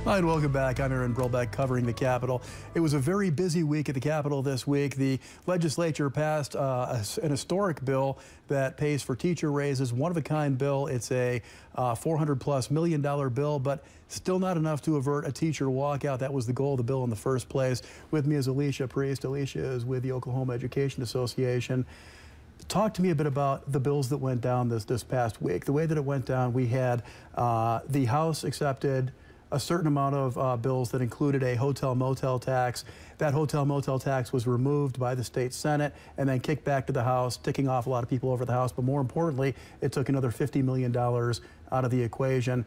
Hi, and welcome back. I'm Aaron Brilbeck covering the Capitol. It was a very busy week at the Capitol this week. The legislature passed an historic bill that pays for teacher raises, one-of-a-kind bill. It's a $400+ million bill, but still not enough to avert a teacher walkout. That was the goal of the bill in the first place. With me is Alicia Priest. Alicia is with the Oklahoma Education Association. Talk to me a bit about the bills that went down this past week. The way that it went down, we had the House accepted a certain amount of bills that included a hotel-motel tax. That hotel-motel tax was removed by the state Senate and then kicked back to the House, ticking off a lot of people over the House. But more importantly, it took another $50 million out of the equation,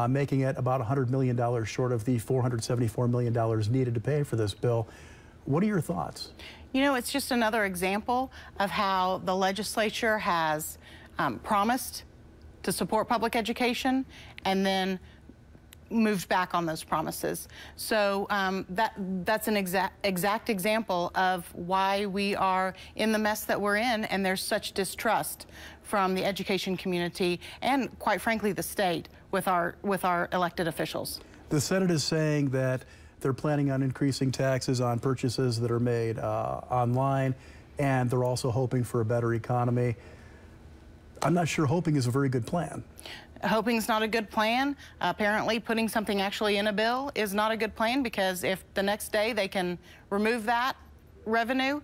making it about $100 million short of the $474 million needed to pay for this bill. What are your thoughts? You know, it's just another example of how the legislature has promised to support public education and then moved back on those promises. So that's an exact example of why we are in the mess that we're in, and there's such distrust from the education community and, quite frankly, the state with our elected officials. The Senate is saying that they're planning on increasing taxes on purchases that are made online, and they're also hoping for a better economy. I'm not sure hoping is a very good plan. Hoping's not a good plan. Apparently, putting something actually in a bill is not a good plan, because if the next day they can remove that revenue,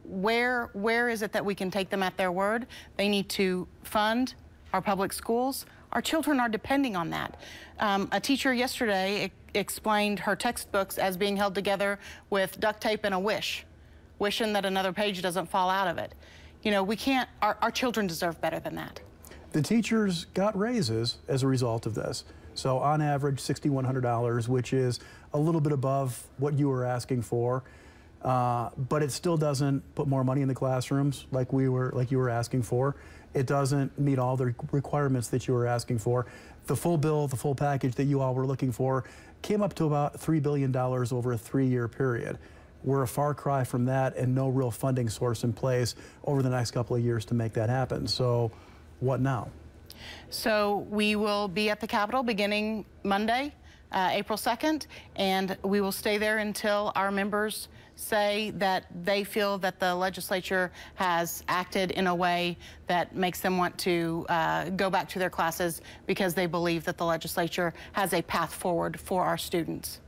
where is it that we can take them at their word? They need to fund our public schools. Our children are depending on that. A teacher yesterday explained her textbooks as being held together with duct tape and a wish, wishing that another page doesn't fall out of it. You know, we can't, our children deserve better than that. The teachers got raises as a result of this. So on average, $6,100, which is a little bit above what you were asking for, but it still doesn't put more money in the classrooms like you were asking for. It doesn't meet all the requirements that you were asking for. The full bill, the full package that you all were looking for, came up to about $3 billion over a 3-year period. We're a far cry from that, and no real funding source in place over the next couple of years to make that happen. So what now? So we will be at the Capitol beginning Monday, April 2nd, and we will stay there until our members say that they feel that the legislature has acted in a way that makes them want to go back to their classes, because they believe that the legislature has a path forward for our students.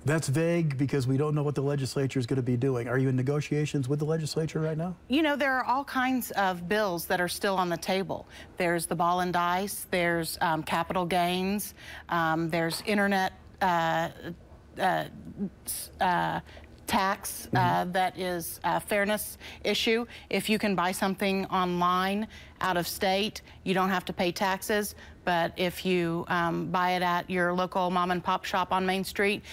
That's vague, because we don't know what the legislature is going to be doing. Are you in negotiations with the legislature right now? You know, there are all kinds of bills that are still on the table. There's the ball and dice, there's capital gains, there's internet tax that is a fairness issue. If you can buy something online out of state, you don't have to pay taxes. But if you buy it at your local mom and pop shop on Main Street,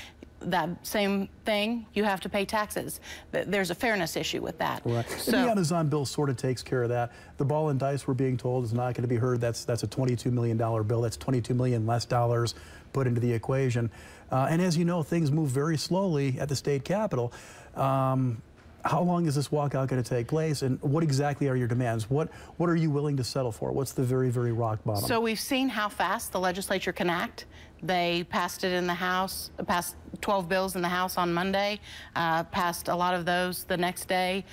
that same thing, you have to pay taxes. There's a fairness issue with that. Right. So, the Amazon bill sort of takes care of that. The ball and dice, we're being told, is not going to be heard. That's a $22 million bill. That's $22 million less dollars put into the equation. And as you know, things move very slowly at the state capitol. How long is this walkout going to take place, and what exactly are your demands? What are you willing to settle for? What's the very, very rock bottom? So we've seen how fast the legislature can act. They passed it in the House, passed 12 bills in the House on Monday, passed a lot of those the next day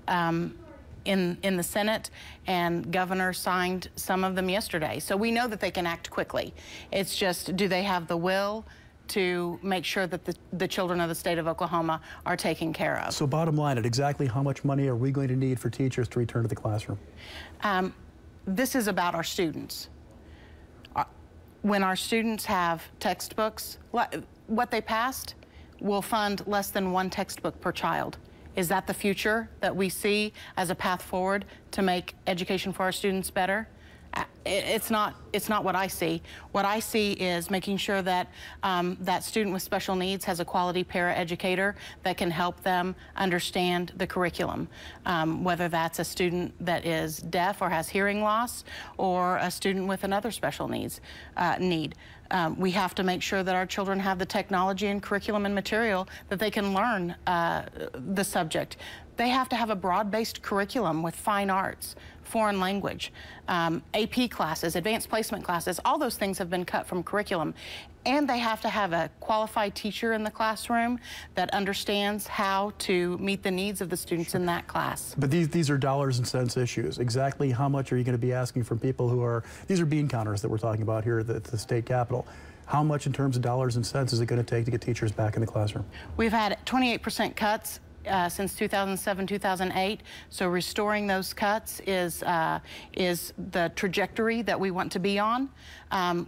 in the Senate, and Governor signed some of them yesterday. So we know that they can act quickly. It's just, do they have the will to make sure that the children of the state of Oklahoma are taken care of? So bottom line, at exactly how much money are we going to need for teachers to return to the classroom? This is about our students. When our students have textbooks, what they passed will fund less than 1 textbook per child. Is that the future that we see as a path forward to make education for our students better? It's not what I see. What I see is making sure that that student with special needs has a quality paraeducator that can help them understand the curriculum, whether that's a student that is deaf or has hearing loss, or a student with another special needs need. We have to make sure that our children have the technology and curriculum and material that they can learn the subject. They have to have a broad-based curriculum with fine arts, foreign language, AP classes, advanced placement classes. All those things have been cut from curriculum. And they have to have a qualified teacher in the classroom that understands how to meet the needs of the students in that class. But these are dollars and cents issues. Exactly how much are you going to be asking from people who are, these are bean counters that we're talking about here at the state capitol. How much in terms of dollars and cents is it going to take to get teachers back in the classroom? We've had 28% cuts since 2007, 2008. So restoring those cuts is the trajectory that we want to be on.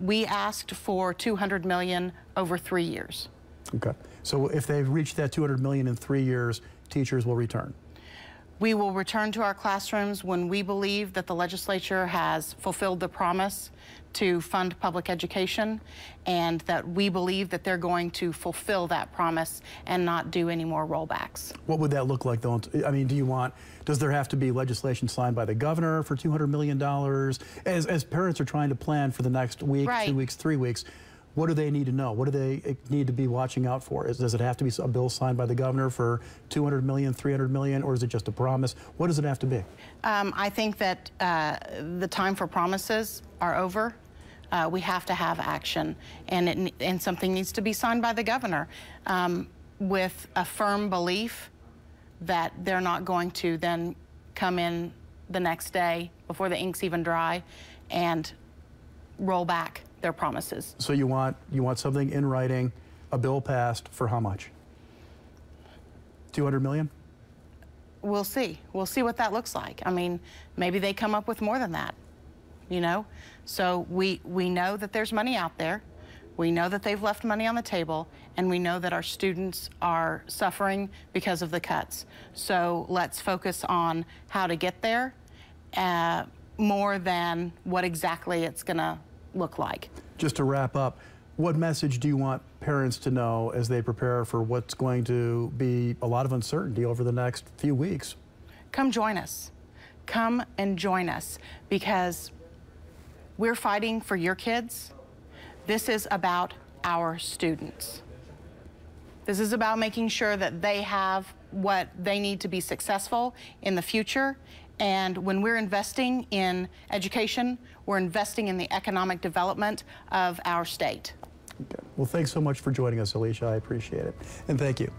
We asked for $200 million over 3 years. Okay. So if they've reached that $200 million in 3 years, teachers will return. We will return to our classrooms when we believe that the legislature has fulfilled the promise to fund public education, and that we believe that they're going to fulfill that promise and not do any more rollbacks. What would that look like, though? I mean, does there have to be legislation signed by the governor for $200 million? As parents are trying to plan for the next week, Right. 2 weeks, 3 weeks, what do they need to know? What do they need to be watching out for? Does it have to be a bill signed by the governor for $200 million, $300 million, or is it just a promise? What does it have to be? I think that the time for promises are over. We have to have action, and something needs to be signed by the governor with a firm belief that they're not going to then come in the next day before the ink's even dry and roll back their promises. So you want something in writing, a bill passed for how much? $200 million? We'll see. We'll see what that looks like. I mean, maybe they come up with more than that, you know? So we know that there's money out there. We know that they've left money on the table, and we know that our students are suffering because of the cuts. So let's focus on how to get there more than what exactly it's going to look like. Just to wrap up, what message do you want parents to know as they prepare for what's going to be a lot of uncertainty over the next few weeks? Come join us. Come and join us, because we're fighting for your kids. This is about our students. This is about making sure that they have what they need to be successful in the future. And when we're investing in education, we're investing in the economic development of our state. Okay. Well, thanks so much for joining us, Alicia. I appreciate it. And thank you.